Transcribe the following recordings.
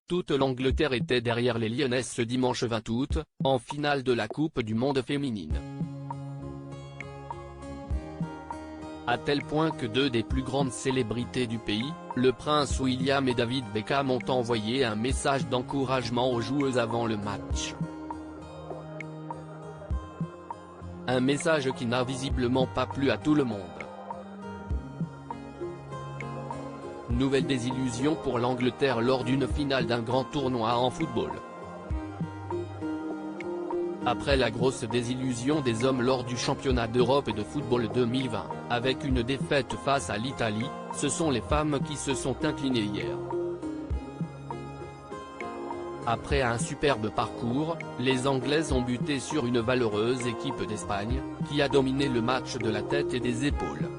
Toute l'Angleterre était derrière les Lyonnaises ce dimanche 20 août, en finale de la Coupe du Monde féminine. À tel point que deux des plus grandes célébrités du pays, le prince William et David Beckham ont envoyé un message d'encouragement aux joueuses avant le match. Un message qui n'a visiblement pas plu à tout le monde. Nouvelle désillusion pour l'Angleterre lors d'une finale d'un grand tournoi en football. Après la grosse désillusion des hommes lors du championnat d'Europe de football 2020, avec une défaite face à l'Italie, ce sont les femmes qui se sont inclinées hier. Après un superbe parcours, les Anglaises ont buté sur une valeureuse équipe d'Espagne, qui a dominé le match de la tête et des épaules.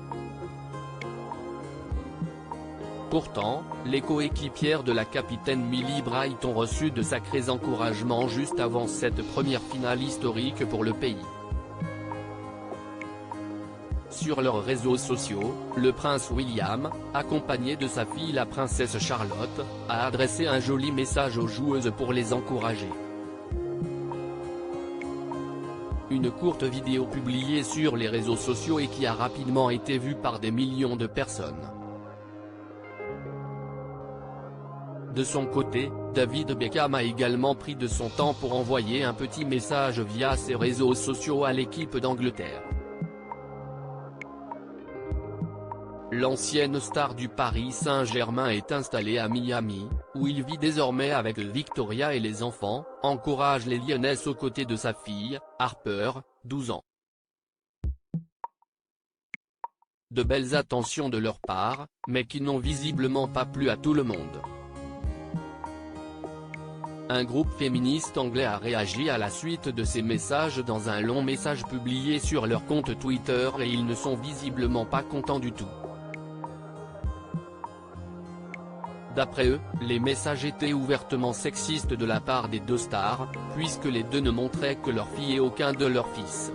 Pourtant, les coéquipières de la capitaine Millie Bright ont reçu de sacrés encouragements juste avant cette première finale historique pour le pays. Sur leurs réseaux sociaux, le prince William, accompagné de sa fille la princesse Charlotte, a adressé un joli message aux joueuses pour les encourager. Une courte vidéo publiée sur les réseaux sociaux et qui a rapidement été vue par des millions de personnes. De son côté, David Beckham a également pris de son temps pour envoyer un petit message via ses réseaux sociaux à l'équipe d'Angleterre. L'ancienne star du Paris Saint-Germain est installée à Miami, où il vit désormais avec Victoria et les enfants, encourage les Lyonnaises aux côtés de sa fille, Harper, 12 ans. De belles attentions de leur part, mais qui n'ont visiblement pas plu à tout le monde. Un groupe féministe anglais a réagi à la suite de ces messages dans un long message publié sur leur compte Twitter et ils ne sont visiblement pas contents du tout. D'après eux, les messages étaient ouvertement sexistes de la part des deux stars, puisque les deux ne montraient que leur fille et aucun de leurs fils.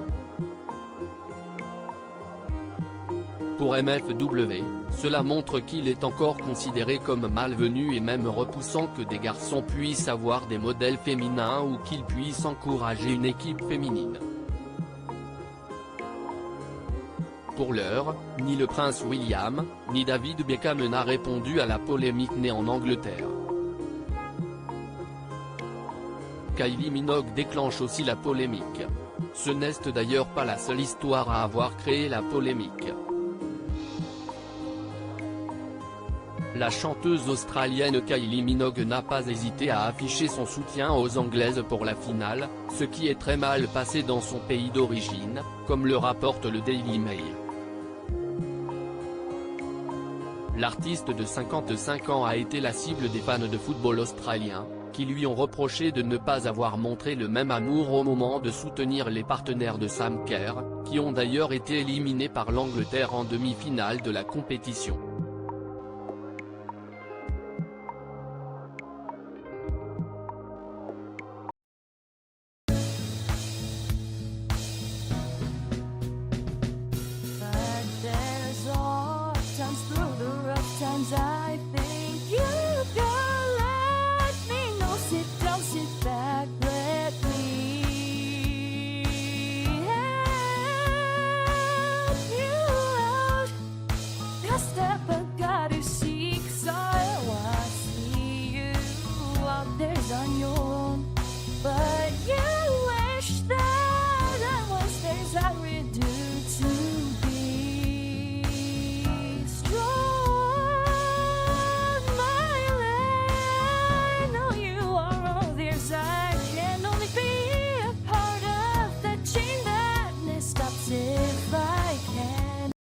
Pour MFW, cela montre qu'il est encore considéré comme malvenu et même repoussant que des garçons puissent avoir des modèles féminins ou qu'ils puissent encourager une équipe féminine. Pour l'heure, ni le prince William, ni David Beckham n'a répondu à la polémique née en Angleterre. Kylie Minogue déclenche aussi la polémique. Ce n'est d'ailleurs pas la seule histoire à avoir créé la polémique. La chanteuse australienne Kylie Minogue n'a pas hésité à afficher son soutien aux Anglaises pour la finale, ce qui est très mal passé dans son pays d'origine, comme le rapporte le Daily Mail. L'artiste de 55 ans a été la cible des fans de football australiens, qui lui ont reproché de ne pas avoir montré le même amour au moment de soutenir les partenaires de Sam Kerr, qui ont d'ailleurs été éliminés par l'Angleterre en demi-finale de la compétition.